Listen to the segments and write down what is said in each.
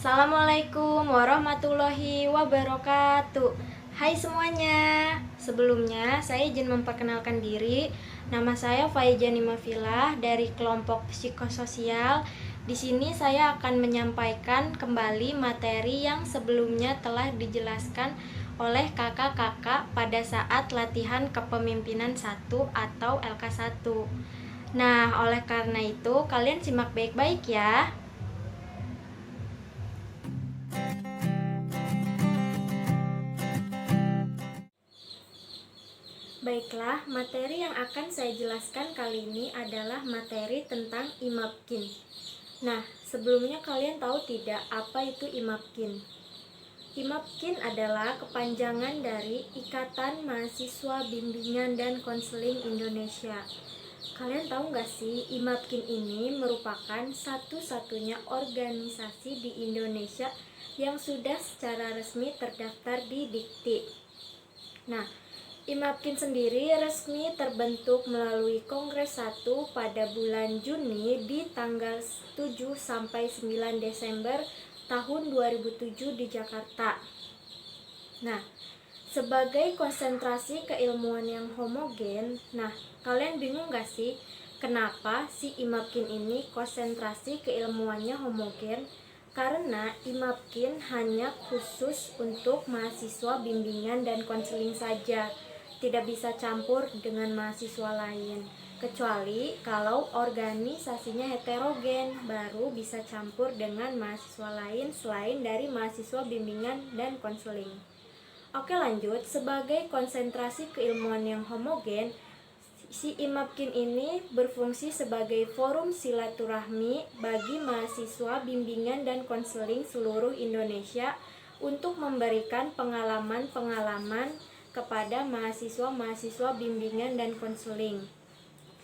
Assalamualaikum warahmatullahi wabarakatuh. Hai semuanya. Sebelumnya saya izin memperkenalkan diri. Nama saya Faijani Mafilah dari kelompok psikososial. Di sini saya akan menyampaikan kembali materi yang sebelumnya telah dijelaskan oleh kakak-kakak pada saat latihan kepemimpinan 1 atau LK1. Nah, oleh karena itu kalian simak baik-baik ya. Baiklah, materi yang akan saya jelaskan kali ini adalah materi tentang IMAPKIN. Nah, sebelumnya kalian tahu tidak apa itu IMAPKIN? IMAPKIN adalah kepanjangan dari Ikatan Mahasiswa Bimbingan dan Konseling Indonesia. Kalian tahu nggak sih, IMAPKIN ini merupakan satu-satunya organisasi di Indonesia yang sudah secara resmi terdaftar di Dikti. Nah, IMAPKIN sendiri resmi terbentuk melalui Kongres 1 pada bulan Juni di tanggal 7 sampai 9 Desember tahun 2007 di Jakarta. Nah, sebagai konsentrasi keilmuan yang homogen, kalian bingung gak sih kenapa si IMAPKIN ini konsentrasi keilmuannya homogen? Karena IMAPKIN hanya khusus untuk mahasiswa bimbingan dan konseling saja, tidak bisa campur dengan mahasiswa lain. Kecuali kalau organisasinya heterogen, baru bisa campur dengan mahasiswa lain selain dari mahasiswa bimbingan dan konseling. Oke, lanjut. Sebagai konsentrasi keilmuan yang homogen, si IMAPKIN ini berfungsi sebagai forum silaturahmi bagi mahasiswa bimbingan dan konseling seluruh Indonesia untuk memberikan pengalaman-pengalaman kepada mahasiswa-mahasiswa bimbingan dan konseling,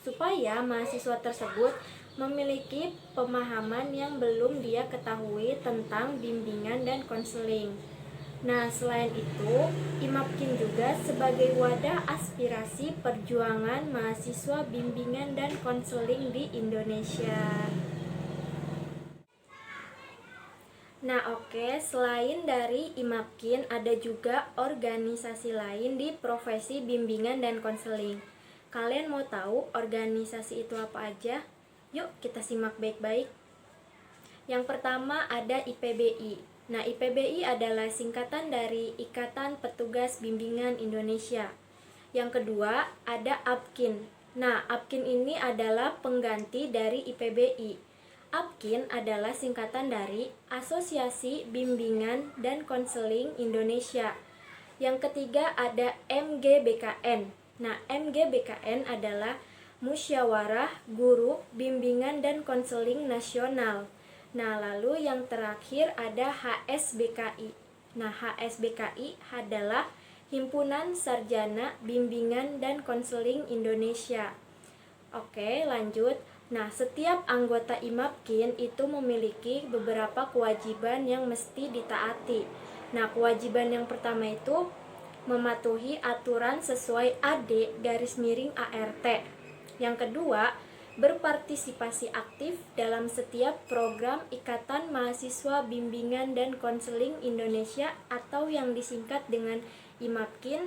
supaya mahasiswa tersebut memiliki pemahaman yang belum dia ketahui tentang bimbingan dan konseling. Nah, selain itu, IMAPKIN juga sebagai wadah aspirasi perjuangan mahasiswa bimbingan dan konseling di Indonesia. Nah, oke, selain dari IMAPKIN, ada juga organisasi lain di profesi bimbingan dan konseling. Kalian mau tahu organisasi itu apa aja? Yuk, kita simak baik-baik. Yang pertama ada IPBI. Nah, IPBI adalah singkatan dari Ikatan Petugas Bimbingan Indonesia. Yang kedua ada APKIN. Nah, APKIN ini adalah pengganti dari IPBI. APKIN adalah singkatan dari Asosiasi Bimbingan dan Konseling Indonesia. Yang ketiga ada MGBKN. Nah, MGBKN adalah Musyawarah Guru Bimbingan dan Konseling Nasional. Nah, lalu yang terakhir ada HSBKI. Nah, HSBKI adalah Himpunan Sarjana Bimbingan dan Konseling Indonesia. Oke, lanjut. Nah, setiap anggota IMAPKIN itu memiliki beberapa kewajiban yang mesti ditaati. Nah, kewajiban yang pertama itu mematuhi aturan sesuai AD_ART. Yang kedua, berpartisipasi aktif dalam setiap program Ikatan Mahasiswa Bimbingan dan Konseling Indonesia atau yang disingkat dengan IMAPKIN.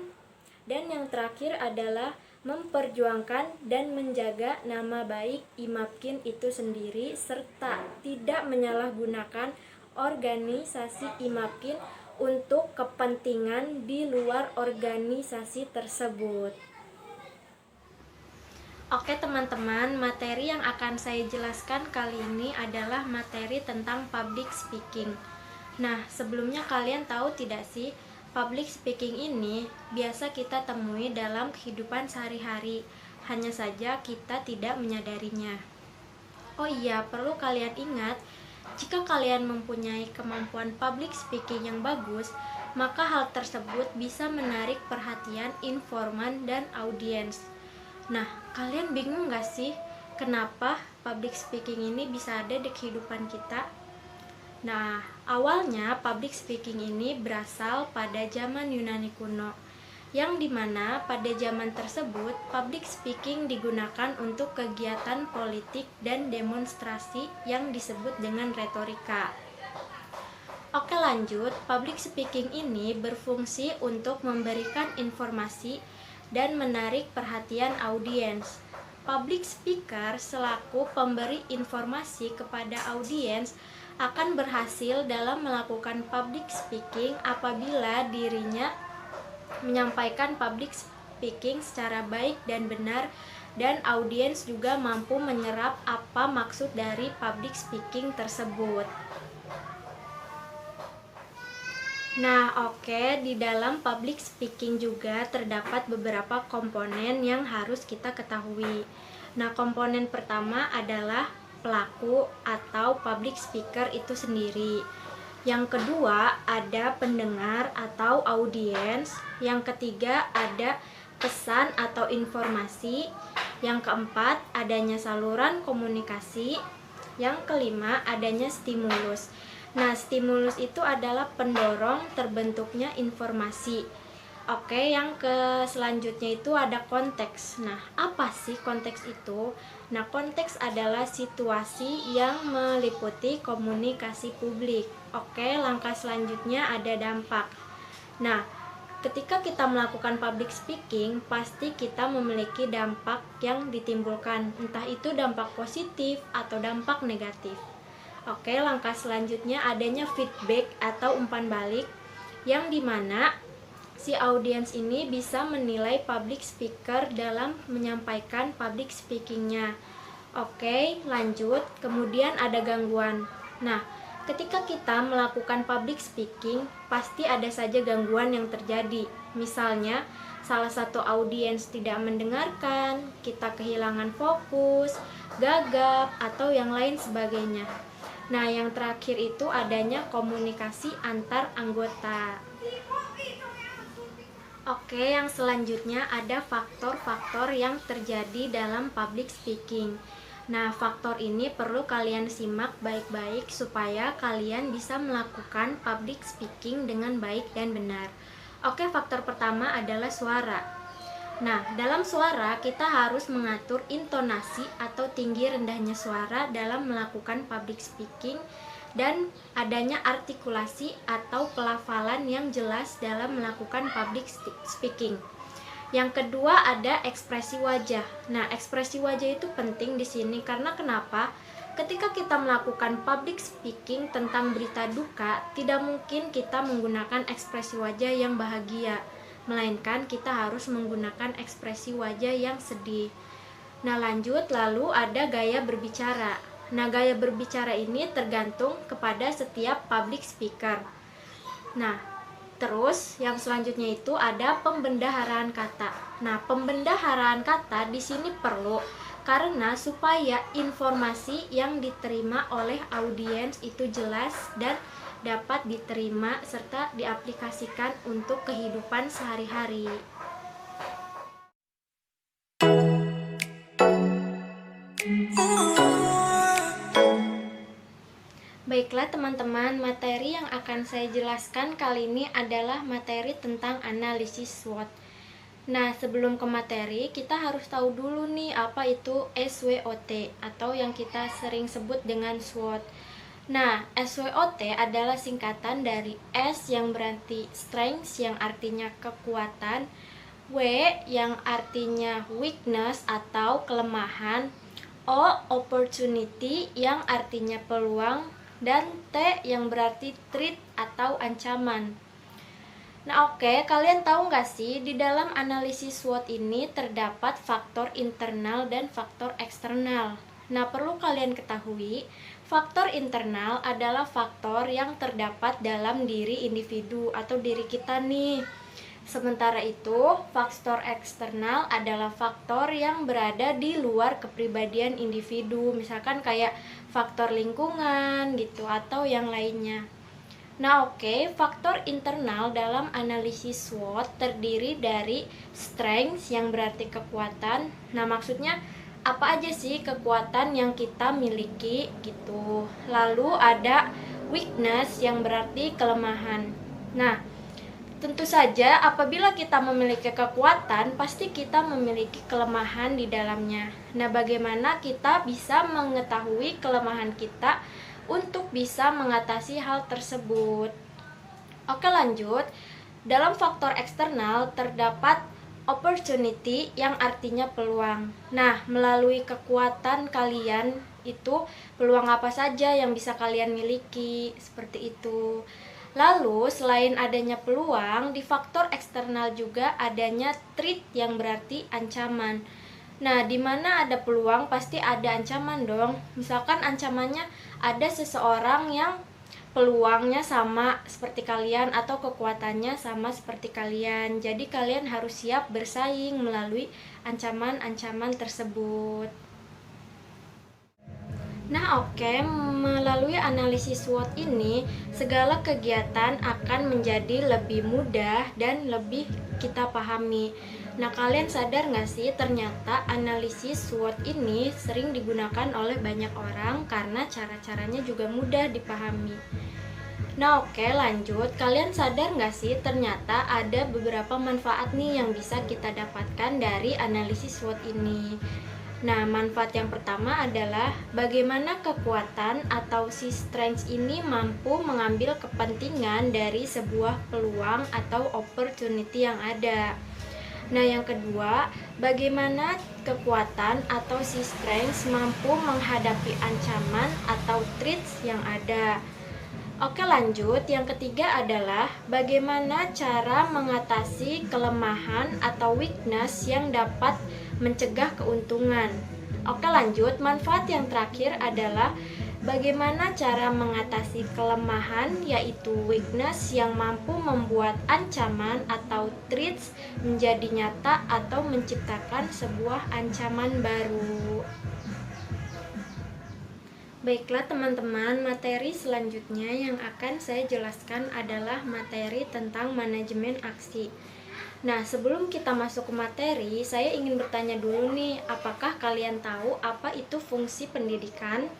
Dan yang terakhir adalah memperjuangkan dan menjaga nama baik IMAPKIN itu sendiri serta tidak menyalahgunakan organisasi IMAPKIN untuk kepentingan di luar organisasi tersebut. Oke teman-teman, materi yang akan saya jelaskan kali ini adalah materi tentang public speaking. Nah, sebelumnya kalian tahu tidak sih, public speaking ini biasa kita temui dalam kehidupan sehari-hari, hanya saja kita tidak menyadarinya. Oh iya, perlu kalian ingat, jika kalian mempunyai kemampuan public speaking yang bagus, maka hal tersebut bisa menarik perhatian informan dan audiens. Nah, kalian bingung gak sih kenapa public speaking ini bisa ada di kehidupan kita? Nah, awalnya public speaking ini berasal pada zaman Yunani kuno, yang dimana pada zaman tersebut public speaking digunakan untuk kegiatan politik dan demonstrasi yang disebut dengan retorika. lanjut, public speaking ini berfungsi untuk memberikan informasi dan menarik perhatian audiens. Public speaker selaku pemberi informasi kepada audiens akan berhasil dalam melakukan public speaking apabila dirinya menyampaikan public speaking secara baik dan benar, dan audiens juga mampu menyerap apa maksud dari public speaking tersebut. Nah, di dalam public speaking juga terdapat beberapa komponen yang harus kita ketahui. Nah, komponen pertama adalah pelaku atau public speaker itu sendiri. Yang kedua ada pendengar atau audiens. Yang ketiga ada pesan atau informasi. Yang keempat adanya saluran komunikasi. Yang kelima adanya stimulus. Nah, stimulus itu adalah pendorong terbentuknya informasi. Yang selanjutnya itu ada konteks. Nah, apa sih konteks itu? Nah, konteks adalah situasi yang meliputi komunikasi publik. Langkah selanjutnya ada dampak. Nah, ketika kita melakukan public speaking, pasti kita memiliki dampak yang ditimbulkan, entah itu dampak positif atau dampak negatif. Langkah selanjutnya adanya feedback atau umpan balik, yang dimana si audiens ini bisa menilai public speaker dalam menyampaikan public speakingnya. Lanjut, kemudian ada gangguan. Nah, ketika kita melakukan public speaking, pasti ada saja gangguan yang terjadi. Misalnya, salah satu audiens tidak mendengarkan, kita kehilangan fokus, gagap, atau yang lain sebagainya. Nah, yang terakhir itu adanya komunikasi antar anggota. Yang selanjutnya ada faktor-faktor yang terjadi dalam public speaking. Nah, faktor ini perlu kalian simak baik-baik supaya kalian bisa melakukan public speaking dengan baik dan benar. Faktor pertama adalah suara. Nah, dalam suara kita harus mengatur intonasi atau tinggi rendahnya suara dalam melakukan public speaking, dan adanya artikulasi atau pelafalan yang jelas dalam melakukan public speaking. Yang kedua ada ekspresi wajah. Nah, ekspresi wajah itu penting di sini karena kenapa? Ketika kita melakukan public speaking tentang berita duka, tidak mungkin kita menggunakan ekspresi wajah yang bahagia, melainkan kita harus menggunakan ekspresi wajah yang sedih. Nah, lalu ada gaya berbicara. Nah, gaya berbicara ini tergantung kepada setiap public speaker. Nah, terus yang selanjutnya itu ada pembendaharaan kata. Nah, pembendaharaan kata di sini perlu karena supaya informasi yang diterima oleh audiens itu jelas dan dapat diterima serta diaplikasikan untuk kehidupan sehari-hari. Baiklah teman-teman, materi yang akan saya jelaskan kali ini adalah materi tentang analisis SWOT. Nah, sebelum ke materi, kita harus tahu dulu nih apa itu SWOT atau yang kita sering sebut dengan SWOT. Nah, SWOT adalah singkatan dari S yang berarti strength yang artinya kekuatan, W yang artinya weakness atau kelemahan, O opportunity yang artinya peluang, dan T yang berarti threat atau ancaman. Nah, kalian tahu nggak sih di dalam analisis SWOT ini terdapat faktor internal dan faktor eksternal. Nah, perlu kalian ketahui, faktor internal adalah faktor yang terdapat dalam diri individu atau diri kita nih. Sementara itu, faktor eksternal adalah faktor yang berada di luar kepribadian individu, misalkan kayak faktor lingkungan gitu atau yang lainnya. Nah, faktor internal dalam analisis SWOT terdiri dari strength yang berarti kekuatan. Nah, maksudnya apa aja sih kekuatan yang kita miliki gitu. Lalu ada weakness yang berarti kelemahan. Nah, tentu saja apabila kita memiliki kekuatan, pasti kita memiliki kelemahan di dalamnya. Nah, bagaimana kita bisa mengetahui kelemahan kita untuk bisa mengatasi hal tersebut? Oke, lanjut. Dalam faktor eksternal terdapat opportunity yang artinya peluang. Nah, melalui kekuatan kalian itu peluang apa saja yang bisa kalian miliki, seperti itu. Lalu, selain adanya peluang, di faktor eksternal juga adanya threat yang berarti ancaman. Nah, di mana ada peluang pasti ada ancaman dong. Misalkan ancamannya ada seseorang yang peluangnya sama seperti kalian atau kekuatannya sama seperti kalian. Jadi kalian harus siap bersaing melalui ancaman-ancaman tersebut. Nah, oke, melalui analisis SWOT ini, segala kegiatan akan menjadi lebih mudah dan lebih kita pahami. Nah, kalian sadar nggak sih ternyata analisis SWOT ini sering digunakan oleh banyak orang karena cara-caranya juga mudah dipahami. Nah, oke, lanjut. Kalian sadar nggak sih ternyata ada beberapa manfaat nih yang bisa kita dapatkan dari analisis SWOT ini. Nah, manfaat yang pertama adalah bagaimana kekuatan atau si strength ini mampu mengambil kepentingan dari sebuah peluang atau opportunity yang ada. Nah, yang kedua, bagaimana kekuatan atau si strength mampu menghadapi ancaman atau threats yang ada. Oke, lanjut. Yang ketiga adalah bagaimana cara mengatasi kelemahan atau weakness yang dapat mencegah keuntungan. Oke, lanjut. Manfaat yang terakhir adalah bagaimana cara mengatasi kelemahan, yaitu weakness yang mampu membuat ancaman atau threats menjadi nyata atau menciptakan sebuah ancaman baru. Baiklah teman-teman, materi selanjutnya yang akan saya jelaskan adalah materi tentang manajemen aksi. Nah, sebelum kita masuk ke materi, saya ingin bertanya dulu nih, apakah kalian tahu apa itu fungsi pendidikan?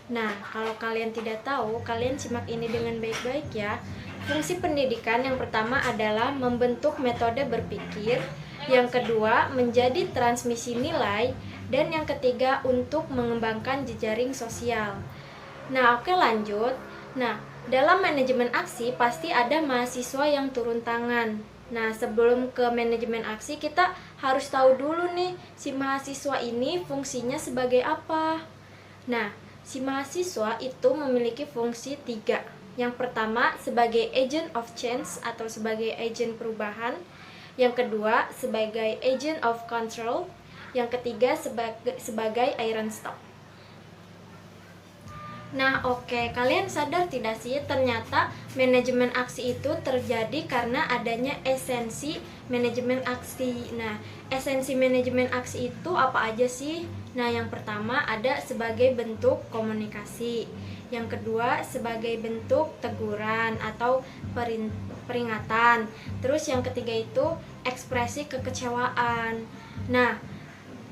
Nah, kalau kalian tidak tahu, kalian simak ini dengan baik-baik ya. Fungsi pendidikan yang pertama adalah membentuk metode berpikir, yang kedua menjadi transmisi nilai, dan yang ketiga untuk mengembangkan jejaring sosial. Nah, oke, lanjut. Nah, dalam manajemen aksi pasti ada mahasiswa yang turun tangan. Nah, sebelum ke manajemen aksi kita harus tahu dulu nih si mahasiswa ini fungsinya sebagai apa. Nah, si mahasiswa itu memiliki fungsi 3. Yang pertama sebagai agent of change atau sebagai agent perubahan. Yang kedua sebagai agent of control. Yang ketiga sebagai iron stock. Nah, oke, kalian sadar tidak sih ternyata manajemen aksi itu terjadi karena adanya esensi manajemen aksi. Nah, esensi manajemen aksi itu apa aja sih? Nah, yang pertama ada sebagai bentuk komunikasi. Yang kedua sebagai bentuk teguran atau peringatan. Terus yang ketiga itu ekspresi kekecewaan. Nah,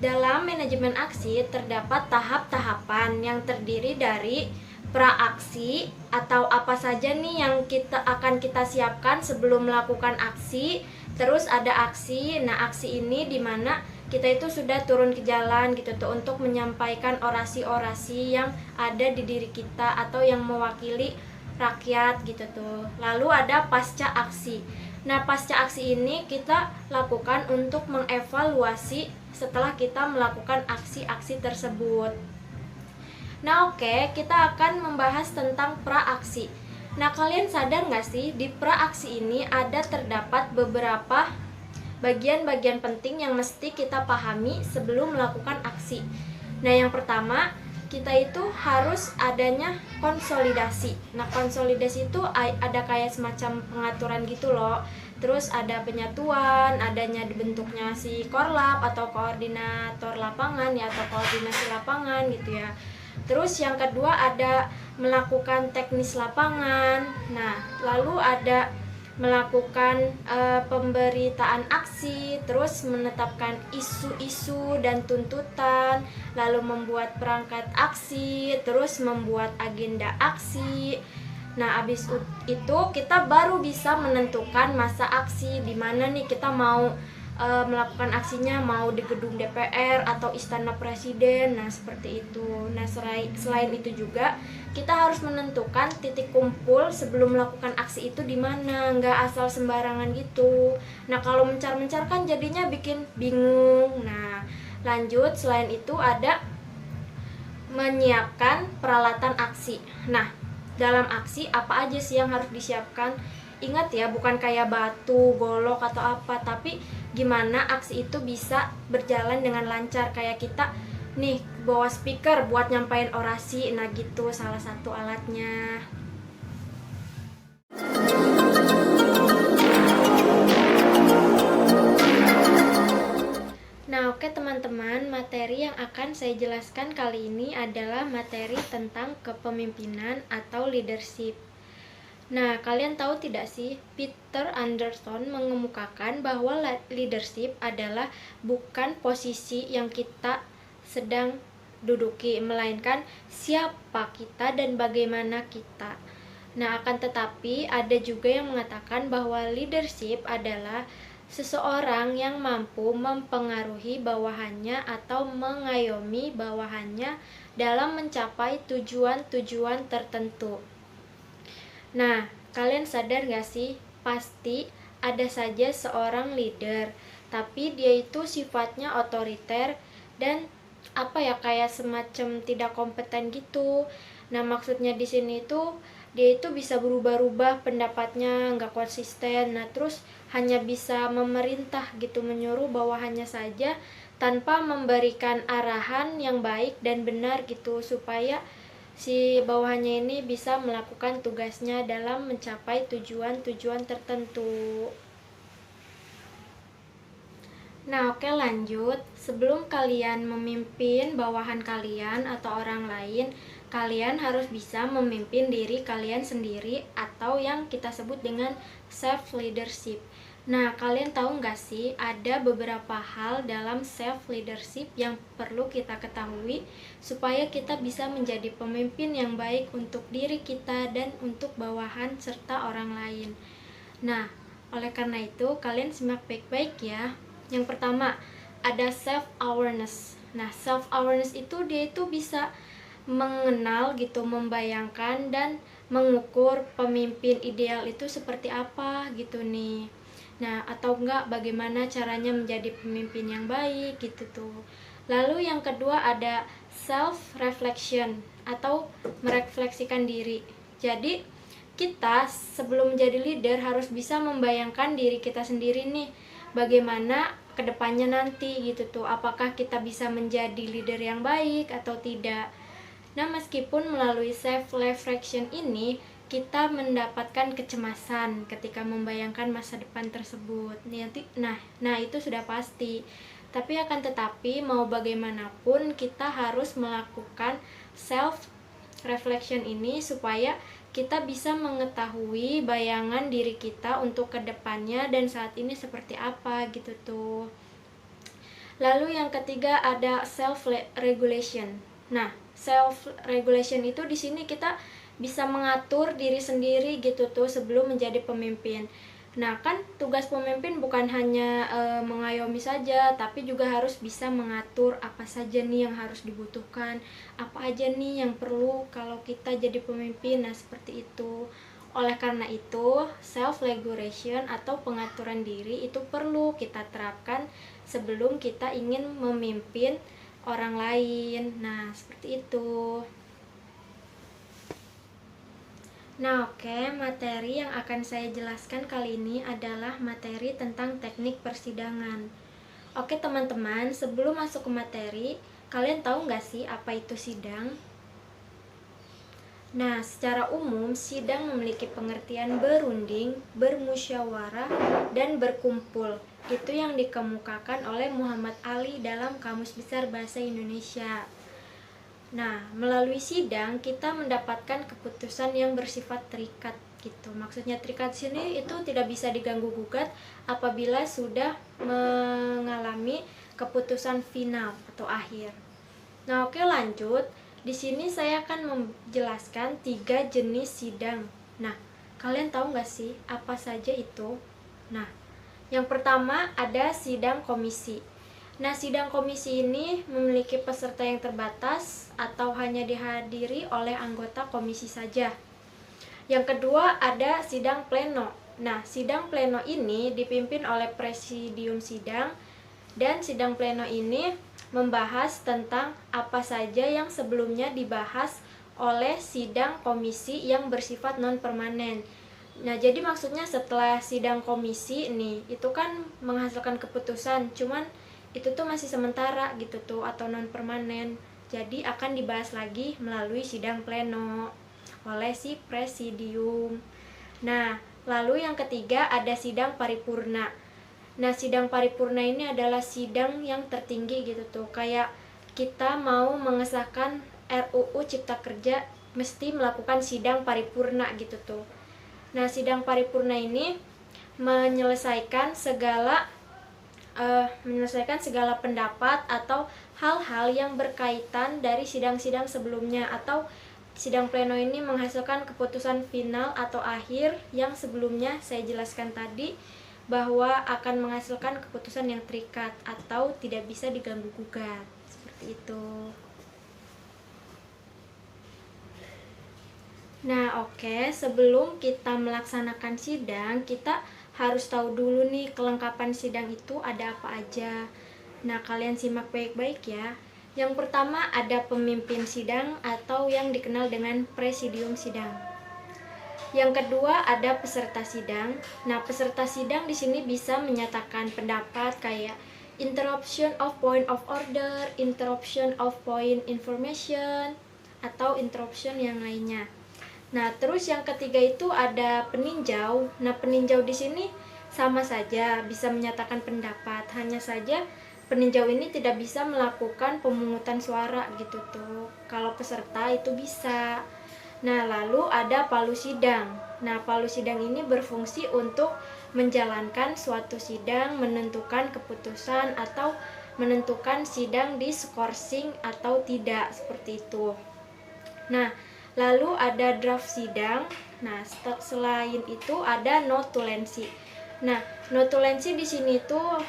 dalam manajemen aksi terdapat tahap-tahapan yang terdiri dari praaksi atau apa saja nih yang akan kita siapkan sebelum melakukan aksi. Terus ada aksi. Nah, aksi ini dimana kita itu sudah turun ke jalan gitu tuh untuk menyampaikan orasi-orasi yang ada di diri kita atau yang mewakili rakyat gitu tuh. Lalu ada pasca aksi. Nah, pasca aksi ini kita lakukan untuk mengevaluasi setelah kita melakukan aksi-aksi tersebut. Nah, oke, kita akan membahas tentang praaksi. Nah, kalian sadar nggak sih di praaksi ini terdapat beberapa bagian-bagian penting yang mesti kita pahami sebelum melakukan aksi. Nah, yang pertama kita itu harus adanya konsolidasi. Nah, konsolidasi itu ada kayak semacam pengaturan gitu loh. Terus ada penyatuan, adanya dibentuknya si korlap atau koordinator lapangan ya, atau koordinasi lapangan gitu ya. Terus yang kedua ada melakukan teknis lapangan. Nah, lalu ada melakukan pemberitaan aksi, terus menetapkan isu-isu dan tuntutan, lalu membuat perangkat aksi, terus membuat agenda aksi. Nah, habis itu kita baru bisa menentukan masa aksi di mana nih kita mau melakukan aksinya mau di gedung DPR atau istana presiden. Nah, seperti itu. Nah, selain itu juga kita harus menentukan titik kumpul sebelum melakukan aksi itu di mana, nggak asal sembarangan gitu. Nah, kalau mencar-mencar kan jadinya bikin bingung. Nah, lanjut, selain itu ada menyiapkan peralatan aksi. Nah, dalam aksi apa aja sih yang harus disiapkan? Ingat ya, bukan kayak batu, golok atau apa, tapi gimana aksi itu bisa berjalan dengan lancar. Kayak kita nih bawa speaker buat nyampain orasi, nah gitu salah satu alatnya. Nah, oke teman-teman, materi yang akan saya jelaskan kali ini adalah materi tentang kepemimpinan atau leadership. Nah, kalian tahu tidak sih, Peter Anderson mengemukakan bahwa leadership adalah bukan posisi yang kita sedang duduki, melainkan siapa kita dan bagaimana kita. Nah, akan tetapi ada juga yang mengatakan bahwa leadership adalah seseorang yang mampu mempengaruhi bawahannya atau mengayomi bawahannya dalam mencapai tujuan-tujuan tertentu. Nah, kalian sadar gak sih? Pasti ada saja seorang leader, tapi dia itu sifatnya otoriter dan kayak semacam tidak kompeten gitu. Nah, maksudnya di sini itu dia itu bisa berubah-ubah pendapatnya, nggak konsisten. Nah, terus hanya bisa memerintah gitu, menyuruh bawahannya saja tanpa memberikan arahan yang baik dan benar gitu, supaya si bawahannya ini bisa melakukan tugasnya dalam mencapai tujuan-tujuan tertentu. Nah, oke, lanjut. Sebelum kalian memimpin bawahan kalian atau orang lain, kalian harus bisa memimpin diri kalian sendiri atau yang kita sebut dengan self leadership. Nah, kalian tahu nggak sih, ada beberapa hal dalam self leadership yang perlu kita ketahui supaya kita bisa menjadi pemimpin yang baik untuk diri kita dan untuk bawahan serta orang lain. Nah, oleh karena itu kalian simak baik-baik ya. Yang pertama, ada self awareness. Nah, self awareness itu dia itu bisa mengenal gitu, membayangkan dan mengukur pemimpin ideal itu seperti apa gitu nih. Nah, atau enggak bagaimana caranya menjadi pemimpin yang baik gitu tuh. Lalu yang kedua ada self reflection atau merefleksikan diri. Jadi kita sebelum menjadi leader harus bisa membayangkan diri kita sendiri nih, bagaimana kedepannya nanti gitu tuh, apakah kita bisa menjadi leader yang baik atau tidak. Nah, meskipun melalui self reflection ini kita mendapatkan kecemasan ketika membayangkan masa depan tersebut. Nah, itu sudah pasti. Tapi akan tetapi mau bagaimanapun kita harus melakukan self reflection ini supaya kita bisa mengetahui bayangan diri kita untuk kedepannya dan saat ini seperti apa gitu tuh. Lalu yang ketiga ada self regulation. Nah, self regulation itu di sini kita bisa mengatur diri sendiri gitu tuh sebelum menjadi pemimpin. Nah, kan tugas pemimpin bukan hanya mengayomi saja, tapi juga harus bisa mengatur apa saja nih yang harus dibutuhkan, apa aja nih yang perlu kalau kita jadi pemimpin. Nah, seperti itu. Oleh karena itu, self regulation atau pengaturan diri itu perlu kita terapkan sebelum kita ingin memimpin orang lain. Nah, seperti itu. Nah, oke, materi yang akan saya jelaskan kali ini adalah materi tentang teknik persidangan. Oke, teman-teman, sebelum masuk ke materi, kalian tahu nggak sih apa itu sidang? Nah, secara umum, sidang memiliki pengertian berunding, bermusyawarah, dan berkumpul. Itu yang dikemukakan oleh Muhammad Ali dalam Kamus Besar Bahasa Indonesia. Nah, melalui sidang kita mendapatkan keputusan yang bersifat terikat gitu. Maksudnya terikat sini itu tidak bisa diganggu gugat apabila sudah mengalami keputusan final atau akhir. Nah, oke, lanjut. Di sini saya akan menjelaskan 3 jenis sidang. Nah, kalian tahu nggak sih apa saja itu? Nah, Yang pertama ada sidang komisi. Nah, sidang komisi ini memiliki peserta yang terbatas atau hanya dihadiri oleh anggota komisi saja. Yang kedua ada sidang pleno. Nah, sidang pleno ini dipimpin oleh presidium sidang, dan sidang pleno ini membahas tentang apa saja yang sebelumnya dibahas oleh sidang komisi yang bersifat non-permanen. Nah, jadi maksudnya setelah sidang komisi nih, itu kan menghasilkan keputusan, cuman itu tuh masih sementara gitu tuh atau non-permanen. Jadi akan dibahas lagi melalui sidang pleno oleh si presidium. Nah, lalu yang ketiga ada sidang paripurna. Nah, sidang paripurna ini adalah sidang yang tertinggi gitu tuh. Kayak kita mau mengesahkan RUU Cipta Kerja mesti melakukan sidang paripurna gitu tuh. Nah, sidang paripurna ini menyelesaikan segala pendapat atau hal-hal yang berkaitan dari sidang-sidang sebelumnya, atau sidang pleno ini menghasilkan keputusan final atau akhir yang sebelumnya saya jelaskan tadi bahwa akan menghasilkan keputusan yang terikat atau tidak bisa diganggu gugat. Seperti itu. Nah, oke, sebelum kita melaksanakan sidang, kita harus tahu dulu nih kelengkapan sidang itu ada apa aja. Nah, kalian simak baik-baik ya. Yang pertama ada pemimpin sidang atau yang dikenal dengan presidium sidang. Yang kedua ada peserta sidang. Nah, peserta sidang di sini bisa menyatakan pendapat kayak interruption of point of order, interruption of point information, atau interruption yang lainnya. Nah, terus yang ketiga itu ada peninjau. Nah, peninjau di sini sama saja bisa menyatakan pendapat, hanya saja peninjau ini tidak bisa melakukan pemungutan suara gitu tuh. Kalau peserta itu bisa. Nah, lalu ada palu sidang. Nah, palu sidang ini berfungsi untuk menjalankan suatu sidang, menentukan keputusan atau menentukan sidang diskorsing atau tidak, seperti itu. Nah, lalu ada draft sidang. Nah, selain itu ada notulensi. Nah, notulensi di sini tuh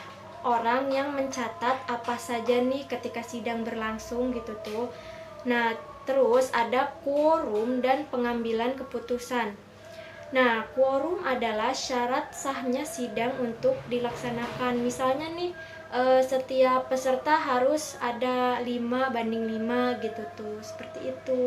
orang yang mencatat apa saja nih ketika sidang berlangsung gitu tuh. Nah, terus ada quorum dan pengambilan keputusan. Nah, quorum adalah syarat sahnya sidang untuk dilaksanakan. Misalnya nih, setiap peserta harus ada 5 banding 5 gitu tuh, seperti itu.